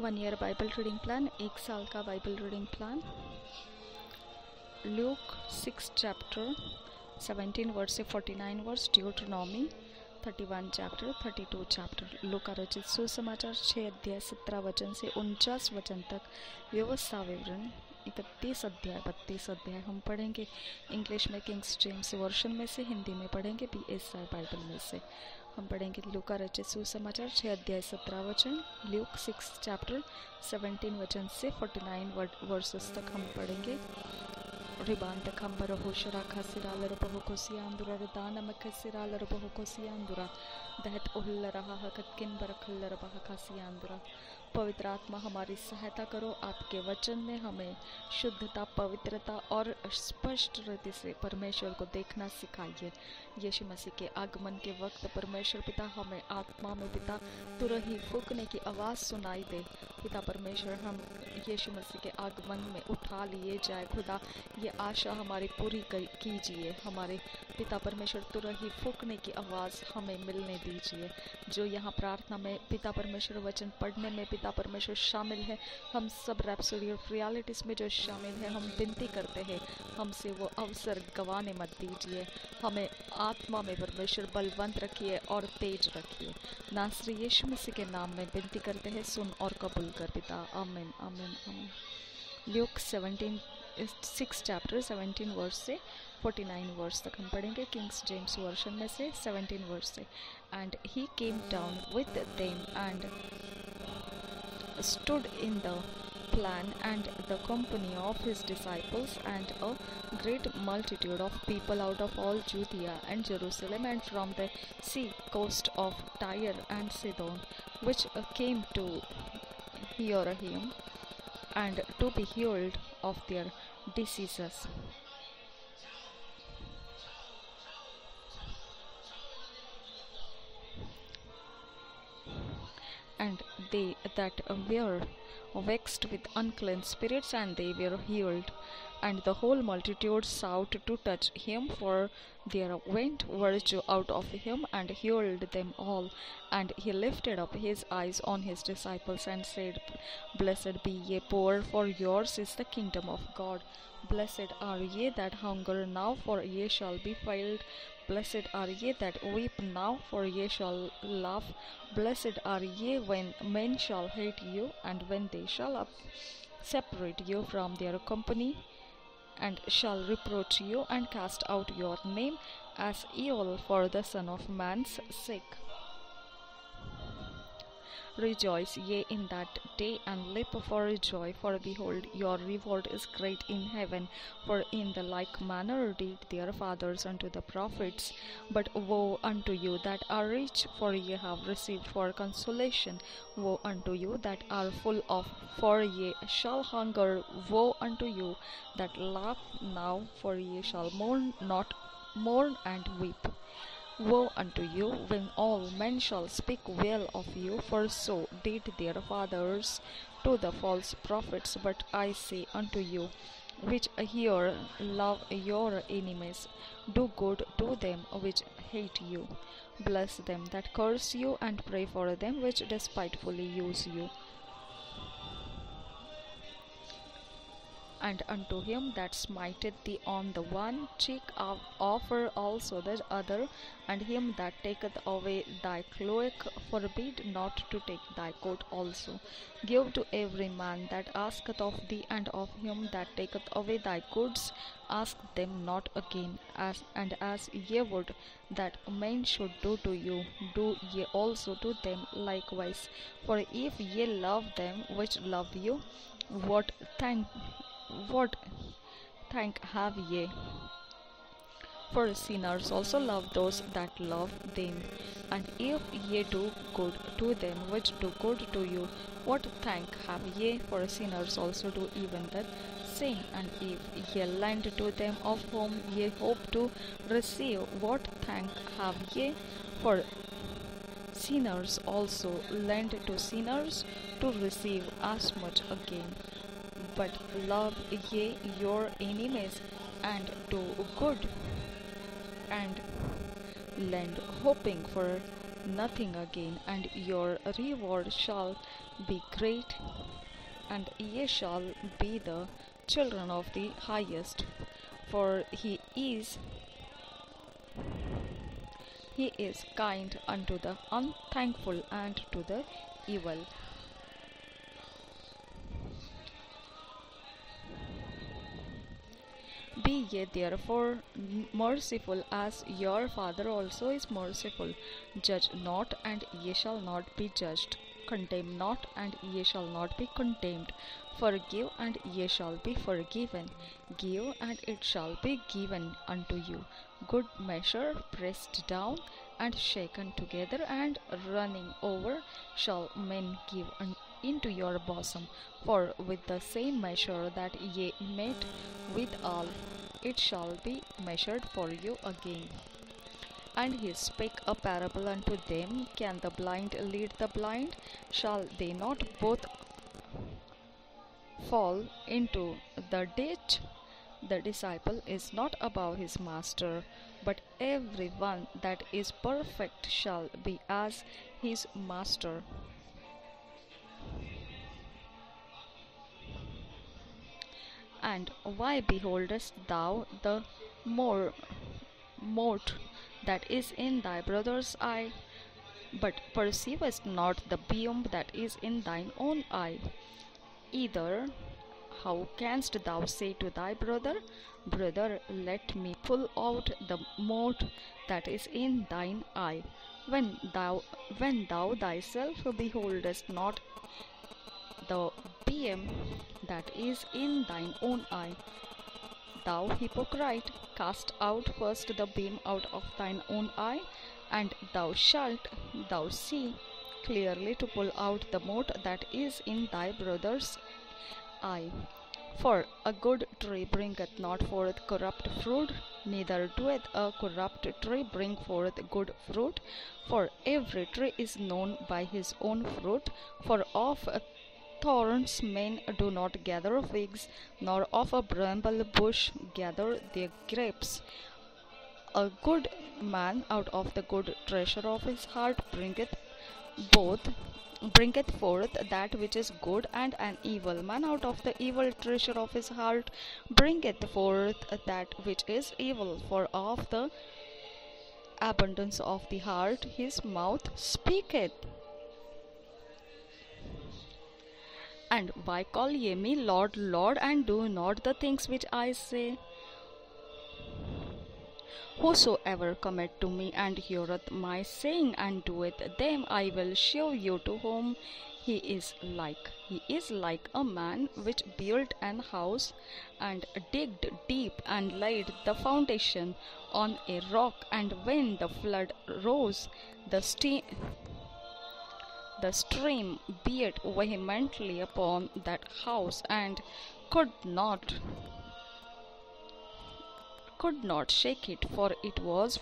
1 year Bible reading plan, 1 साल का Bible reading plan. Luke 6 chapter 17 verse से 49 verse, ड्यूटरनॉमी 31 chapter 32 chapter, लूका रचित सुसमाचार 6 अध्याय 17 वचन से 49 वचन तक, व्यवस्था विवरण 31 अध्याय 32 अध्याय हम पढ़ेंगे इंग्लिश में किंग्स जेम्स वर्शन में से, हिंदी में पढ़ेंगे BSI बाइबल में से। हम पढ़ेंगे लूका रचित सुसमाचार 6 अध्याय 17 वचन, ल्यूक 6 चैप्टर 17 वचन से 49 वर्सेस तक हम पढ़ेंगे। रिबांत खंबर होशरा खसिरालर बहु कोसियांदुरा दानम खसिरालर बहु कोसियांदुरा दहत उल्ल रहा हकत किन बरखल्लर बह खसियांदुरा। पवित्र आत्मा हमारी सहायता करो, आपके वचन में हमें शुद्धता, पवित्रता और स्पष्ट रीति से परमेश्वर को देखना सिखाइए। यीशु मसीह के आगमन के वक्त परमेश्वर पिता हमें आत्मा में पिता तुरही फूंकने की आवाज़ सुनाई दे। पिता परमेश्वर हम यीशु मसीह के आगमन में उठा लिए जाए। खुदा ये आशा हमारी पूरी कीजिए। हमारे पिता परमेश्वर तुरही फूंकने की आवाज़ हमें मिलने दीजिए। जो यहाँ प्रार्थना में पिता परमेश्वर वचन पढ़ने में पिता परमेश्वर शामिल है, हम सब रैप्सोडी ऑफ रियलिटीज़ में जो शामिल है, हम विनती करते हैं हमसे वो अवसर गंवाने मत दीजिए। हमें आत्मा में परमेश्वर बलवंत रखिए और तेज रखिए। नासरी यीशु मसीह के नाम में विनती करते हैं, सुन और कबूल कर पिता, आमीन आमीन आमीन। ल्यूक 6 चैप्टर 17 वर्स से 49 वर्स तक हम पढ़ेंगे किंग्स जेम्स वर्शन में से, 17 वर्स से। And he came down with them and stood in the plain and the company of his disciples and a great multitude of people out of all Judea and Jerusalem and from the sea coast of Tyre and Sidon, which came to hear him and to be healed of their diseases. And they that were vexed with unclean spirits, and they were healed. And the whole multitude sought to touch him, for there went virtue out of him, and healed them all. And he lifted up his eyes on his disciples, and said, Blessed be ye poor, for yours is the kingdom of God. Blessed are ye that hunger now, for ye shall be filled. Blessed are ye that weep now, for ye shall laugh. Blessed are ye when men shall hate you, and when they shall separate you from their company, and shall reproach you, and cast out your name as evil for the Son of Man's sake. Rejoice ye in that day, and leap for joy, for behold, your reward is great in heaven. For in the like manner did their fathers unto the prophets. But woe unto you that are rich, for ye have received for consolation. Woe unto you that are full of, for ye shall hunger. Woe unto you that laugh now, for ye shall mourn and weep. Woe unto you when all men shall speak well of you, for so did their fathers to the false prophets. But I say unto you, which hear, love your enemies, do good to them which hate you, bless them that curse you, and pray for them which despitefully use you. And unto him that smiteth thee on the one cheek offer also the other, and him that taketh away thy cloak forbid not to take thy coat also. Give to every man that asketh of thee, and of him that taketh away thy goods ask them not again. As ye would that men should do to you, do ye also to them likewise. For if ye love them which love you, what thank have ye? For sinners also love those that love them. And if ye do good to them which do good to you, what thank have ye? For sinners also do even the same. And if ye lend to them of whom ye hope to receive, what thank have ye? For sinners also lend to sinners to receive as much again. But love ye your enemies, and do good, and lend, hoping for nothing again, and your reward shall be great, and ye shall be the children of the highest, for he is kind unto the unthankful and to the evil. Be ye therefore merciful, as your Father also is merciful. Judge not, and ye shall not be judged. Condemn not, and ye shall not be condemned. Forgive, and ye shall be forgiven. Give, and it shall be given unto you. Good measure, pressed down, and shaken together, and running over, shall men give into your bosom. For with the same measure that ye mete withal, it shall be measured for you again. And he spake a parable unto them, Can the blind lead the blind? Shall they not both fall into the ditch? The disciple is not above his master, but every one that is perfect shall be as his master. And why beholdest thou the mote that is in thy brother's eye, but perceivest not the beam that is in thine own eye? Either how canst thou say to thy brother, Brother, let me pull out the mote that is in thine eye, when thou thyself beholdest not the beam that is in thine own eye? Thou hypocrite, cast out first the beam out of thine own eye, and thou see clearly to pull out the mote that is in thy brother's eye. For a good tree bringeth not forth corrupt fruit, neither doeth a corrupt tree bring forth good fruit. For every tree is known by his own fruit. For of thorns men do not gather figs, nor of a bramble bush gather their grapes. A good man out of the good treasure of his heart bringeth forth that which is good, and an evil man out of the evil treasure of his heart bringeth forth that which is evil. For of the abundance of the heart his mouth speaketh. And why call ye me Lord, Lord, and do not the things which I say? Whosoever cometh to me and heareth my saying and doeth them, I will show you to whom he is like. He is like a man which built an house, and digged deep, and laid the foundation on a rock. And when the flood rose, the stream beat vehemently upon that house, and could not shake it, for it was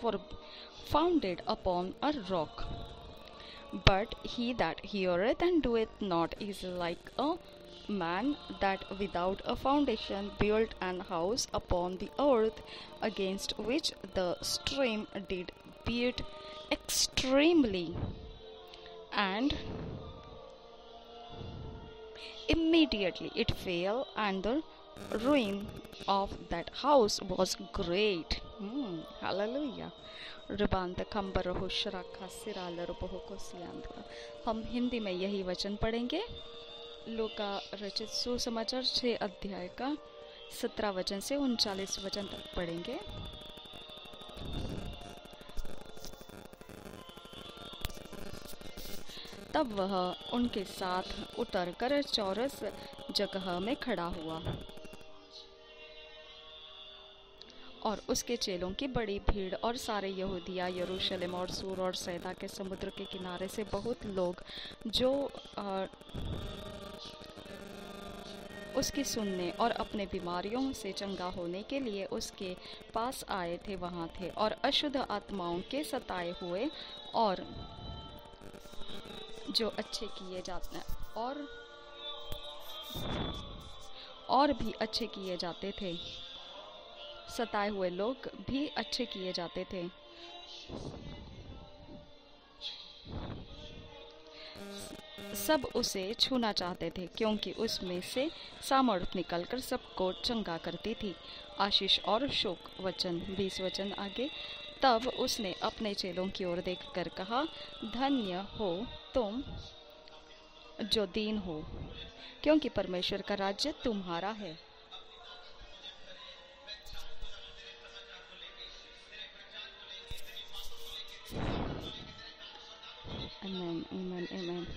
founded upon a rock. But he that heareth and doeth not is like a man that without a foundation built an house upon the earth, against which the stream did beat extremely, and immediately it fell, and the ruin of that house was great. Hallelujah. हम हिंदी में यही वचन पढ़ेंगे। लूका रचित सुसमाचार 6 अध्याय का 17 वचन से 39 वचन तक पढ़ेंगे। तब वह उनके साथ उतरकर चौरस जगह में खड़ा हुआ, और उसके चेलों की बड़ी भीड़ और सारे यहूदिया, यरूशलेम और सूर और सैदा के समुद्र के किनारे से बहुत लोग जो उसकी सुनने और अपने बीमारियों से चंगा होने के लिए उसके पास आए थे वहाँ थे। और अशुद्ध आत्माओं के सताए हुए और जो अच्छे किए जाते और भी अच्छे किए जाते थे, सताए हुए लोग भी अच्छे किए जाते थे। सब उसे छूना चाहते थे, क्योंकि उसमें से सामर्थ निकलकर सबको चंगा करती थी। आशीष और शोक वचन। 20 वचन आगे। तब उसने अपने चेलों की ओर देखकर कहा, धन्य हो तुम जो दीन हो, क्योंकि परमेश्वर का राज्य तुम्हारा है। आमीन, आमीन, आमीन,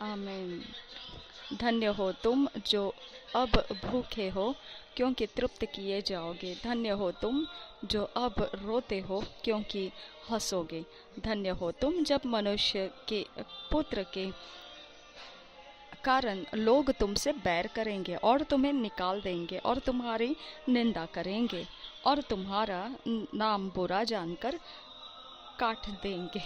आमीन। धन्य हो तुम जो अब भूखे हो, क्योंकि तृप्त किए जाओगे। धन्य हो तुम जो अब रोते हो, क्योंकि हंसोगे। धन्य हो तुम जब मनुष्य के पुत्र के कारण लोग तुमसे बैर करेंगे और तुम्हें निकाल देंगे और तुम्हारी निंदा करेंगे और तुम्हारा नाम बुरा जानकर काट देंगे।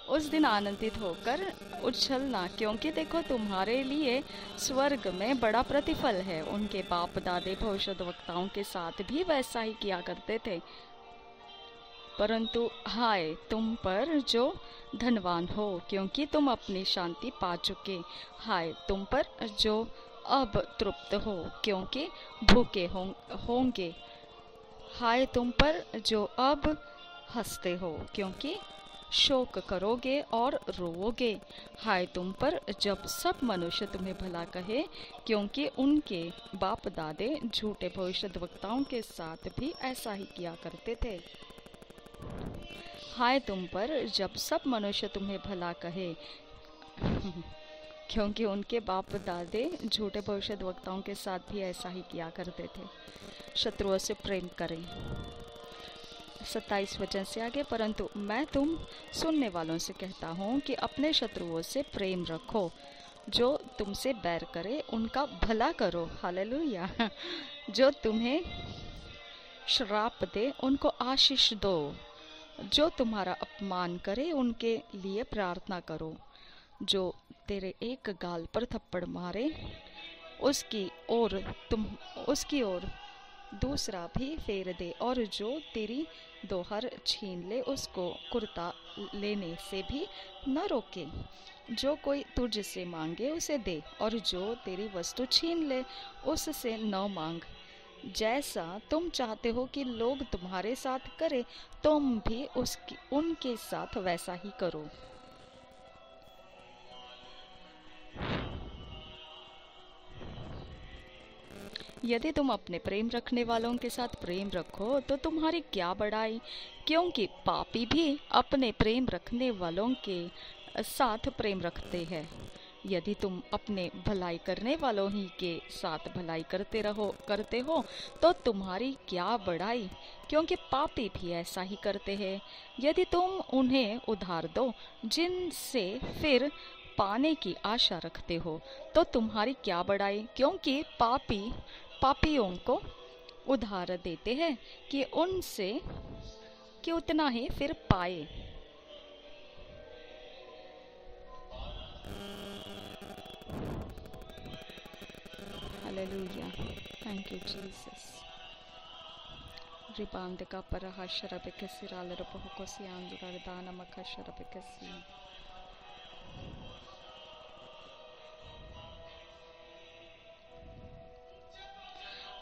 उस दिन आनंदित होकर उछलना, क्योंकि देखो तुम्हारे लिए स्वर्ग में बड़ा प्रतिफल है। उनके बाप दादे भविष्यद्वक्ताओं के साथ भी वैसा ही किया करते थे। परंतु हाय तुम पर जो धनवान हो, क्योंकि तुम अपनी शांति पा चुके। हाय तुम पर जो अब तृप्त हो, क्योंकि भूखे होंगे। हाय तुम पर जो अब हंसते हो, क्योंकि शोक करोगे और रोओगे। हाय तुम पर जब सब मनुष्य तुम्हें भला कहे, क्योंकि उनके बाप दादे झूठे भविष्यद्वक्ताओं के साथ भी ऐसा ही किया करते थे। हाय तुम पर जब सब मनुष्य तुम्हें भला कहे, क्योंकि उनके बाप दादे झूठे भविष्यद्वक्ताओं के साथ भी ऐसा ही किया करते थे। शत्रुओं से प्रेम करें। 27 वचन से आगे। परंतु मैं तुम सुनने वालों से कहता हूँ कि अपने शत्रुओं से प्रेम रखो, जो तुमसे बैर करे उनका भला करो। हालेलुया। जो तुम्हें श्राप दे उनको आशीष दो, जो तुम्हारा अपमान करे उनके लिए प्रार्थना करो। जो तेरे एक गाल पर थप्पड़ मारे उसकी ओर दूसरा भी फेर दे, और जो तेरी दोहर छीन ले उसको कुर्ता लेने से भी न रोके। जो कोई तुझसे मांगे उसे दे, और जो तेरी वस्तु छीन ले उससे न मांग। जैसा तुम चाहते हो कि लोग तुम्हारे साथ करें, तुम भी उनके साथ वैसा ही करो। यदि तुम अपने प्रेम रखने वालों के साथ प्रेम रखो तो तुम्हारी क्या बड़ाई, क्योंकि पापी भी अपने प्रेम रखने वालों के साथ प्रेम रखते हैं। यदि तुम अपने भलाई करने वालों ही के साथ भलाई करते हो तो तुम्हारी क्या बड़ाई, क्योंकि पापी भी ऐसा ही करते हैं। यदि तुम उन्हें उधार दो जिनसे फिर पाने की आशा रखते हो तो तुम्हारी क्या बड़ाई, क्योंकि पापियों को उधार देते हैं कि उनसे कि उतना ही फिर पाए। Hallelujah, thank you Jesus. रिबांद का परहा शरबकसी रालर बहुकोसी आंदुर दानमक शरबकसी।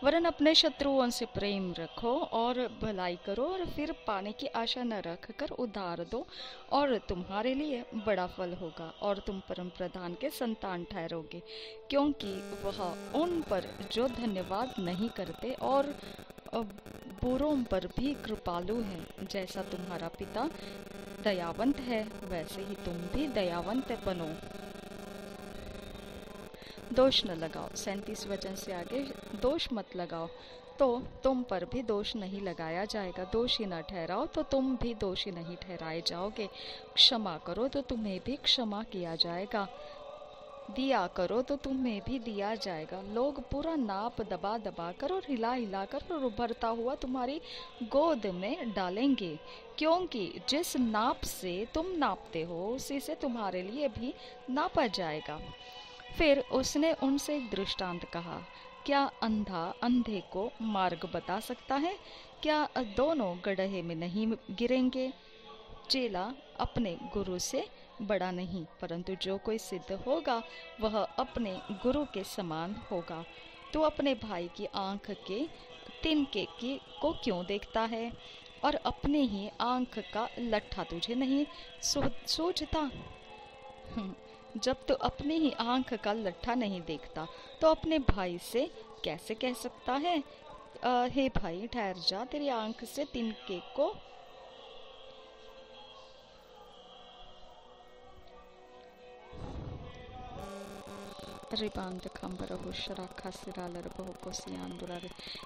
वरन अपने शत्रुओं से प्रेम रखो और भलाई करो, और फिर पाने की आशा न रखकर उधार दो, और तुम्हारे लिए बड़ा फल होगा और तुम परम प्रधान के संतान ठहरोगे, क्योंकि वह उन पर जो धन्यवाद नहीं करते और बुरों पर भी कृपालु है। जैसा तुम्हारा पिता दयावंत है वैसे ही तुम भी दयावंत बनो। दोष न लगाओ। 37 वचन से आगे। दोष मत लगाओ तो तुम पर भी दोष नहीं लगाया जाएगा। दोषी न ठहराओ तो तुम भी दोषी नहीं ठहराए जाओगे। क्षमा करो तो तुम्हें भी क्षमा किया जाएगा। दिया करो तो तुम्हें भी दिया जाएगा। लोग पूरा नाप दबा दबा कर और हिला हिला कर और उभरता हुआ तुम्हारी गोद में डालेंगे, क्योंकि जिस नाप से तुम नापते हो उसी से तुम्हारे लिए भी नापा जाएगा। फिर उसने उनसे एक दृष्टांत कहा क्या अंधा अंधे को मार्ग बता सकता है? क्या दोनों गड्ढे में नहीं गिरेंगे? चेला अपने गुरु से बड़ा नहीं, परंतु जो कोई सिद्ध होगा वह अपने गुरु के समान होगा। तू अपने भाई की आंख के तिनके को क्यों देखता है, और अपने ही आंख का लट्ठा तुझे नहीं सूझता? जब तू अपनी ही आंख का लट्ठा नहीं देखता तो अपने भाई से कैसे कह सकता है, हे भाई ठहर जा, तेरी आंख से तिनके को रिबांध खंबरहु शराखा सिरालर बहु को सियांदुरा।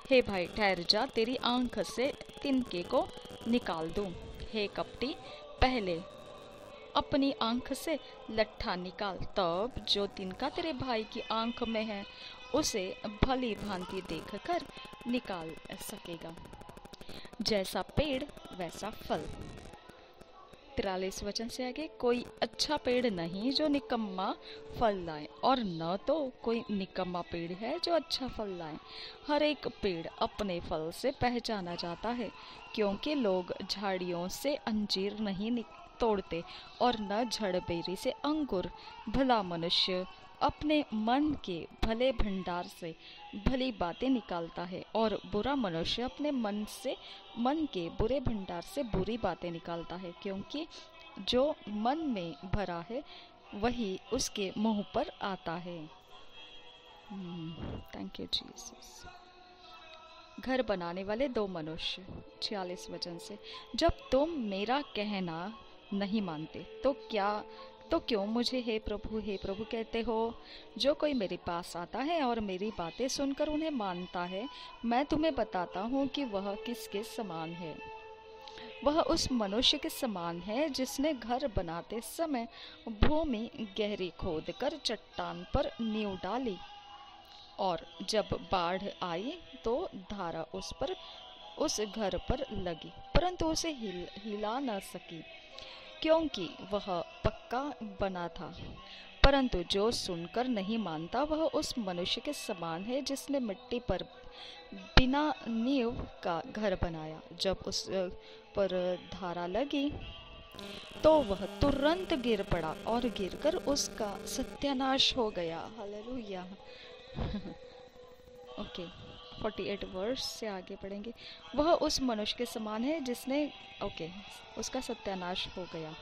हे भाई ठहर जा, तेरी आंख से तिनके को निकाल दूं। हे कपटी, पहले अपनी आंख से लट्ठा निकाल, तब जो तिनका तेरे भाई की आंख में है उसे भली भांति देखकर निकाल सकेगा। जैसा पेड़ वैसा फल। 43 वचन से आगे, कोई अच्छा पेड़ नहीं जो निकम्मा फल लाए, और न तो कोई निकम्मा पेड़ है जो अच्छा फल लाए। हर एक पेड़ अपने फल से पहचाना जाता है, क्योंकि लोग झाड़ियों से अंजीर नहीं तोड़ते और न झड़बेरी से अंगूर। भला मनुष्य अपने मन के भले भंडार से भली बातें निकालता है, और बुरा मनुष्य अपने मन के बुरे भंडार से बुरी बातें निकालता है, क्योंकि जो मन में भरा है वही उसके मुंह पर आता है। Thank you Jesus. घर बनाने वाले दो मनुष्य। 46 वचन से, जब तुम मेरा कहना नहीं मानते तो क्यों मुझे हे प्रभु कहते हो? जो कोई मेरे पास आता है और मेरी बातें सुनकर उन्हें मानता है, मैं तुम्हें बताता हूँ कि वह किसके समान है। वह उस मनुष्य के समान है जिसने घर बनाते समय भूमि गहरी खोदकर चट्टान पर नींव डाली, और जब बाढ़ आई तो धारा उस घर पर लगी, परंतु उसे हिला न सकी, क्योंकि वह पक्का बना था। परंतु जो सुनकर नहीं मानता वह उस मनुष्य के समान है जिसने मिट्टी पर बिना नींव का घर बनाया। जब उस पर धारा लगी तो वह तुरंत गिर पड़ा, और गिरकर उसका सत्यानाश हो गया। हालेलुया। ओके, 48 वर्ष से आगे पढ़ेंगे। वह उस मनुष्य के समान है जिसने उसका सत्यानाश हो गया।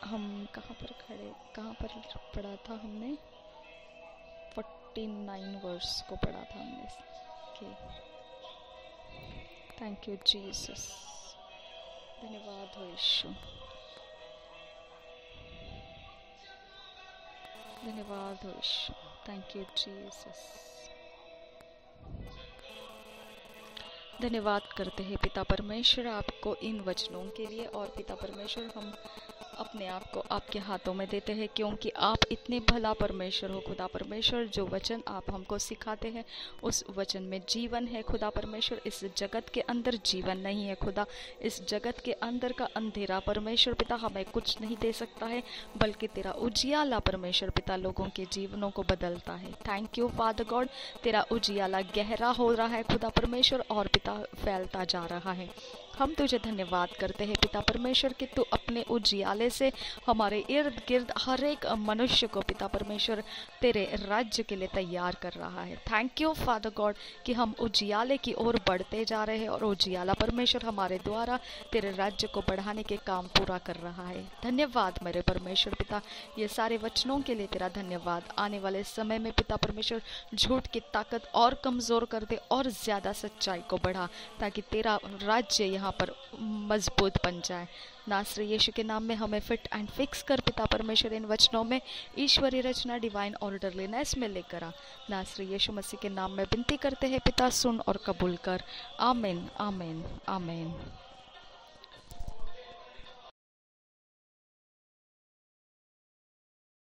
हम कहाँ पर पढ़ा था हमने? 49 वर्ष को पढ़ा था हमने। Thank you Jesus. धन्यवाद हो यीशु, धन्यवाद हो यीशु। Thank you Jesus. धन्यवाद करते हैं पिता परमेश्वर आपको इन वचनों के लिए। और पिता परमेश्वर, हम अपने आप को आपके हाथों में देते हैं, क्योंकि आप इतने भला परमेश्वर हो खुदा परमेश्वर। जो वचन आप हमको सिखाते हैं उस वचन में जीवन है खुदा परमेश्वर। इस जगत के अंदर जीवन नहीं है खुदा। इस जगत के अंदर का अंधेरा परमेश्वर पिता हमें कुछ नहीं दे सकता है, बल्कि तेरा उजियाला परमेश्वर पिता लोगों के जीवनों को बदलता है। थैंक यू फादर गॉड, तेरा उजियाला गहरा हो रहा है खुदा परमेश्वर, और पिता फैलता जा रहा है। हम तुझे धन्यवाद करते हैं पिता परमेश्वर कि तू अपने उजियाले से हमारे इर्द गिर्द हर एक मनुष्य को पिता परमेश्वर तेरे राज्य के लिए तैयार कर रहा है। थैंक यू फादर गॉड कि हम उजियाले की ओर बढ़ते जा रहे हैं, और उजियाला परमेश्वर हमारे द्वारा तेरे राज्य को बढ़ाने के काम पूरा कर रहा है। धन्यवाद मेरे परमेश्वर पिता, ये सारे वचनों के लिए तेरा धन्यवाद। आने वाले समय में पिता परमेश्वर झूठ की ताकत और कमजोर कर दे और ज्यादा सच्चाई को बढ़ा, ताकि तेरा राज्य यहाँ पर मजबूत बन जाए। नासरी यीशु के नाम में हमें फिट एंड फिक्स कर पिता परमेश्वर। इन वचनों में ईश्वरीय रचना डिवाइन ऑर्डरलीनेस में लेकर आ। नासरी यीशु मसीह के नाम में विनती करते हैं पिता, सुन और कबूल कर। आमीन, आमीन, आमीन।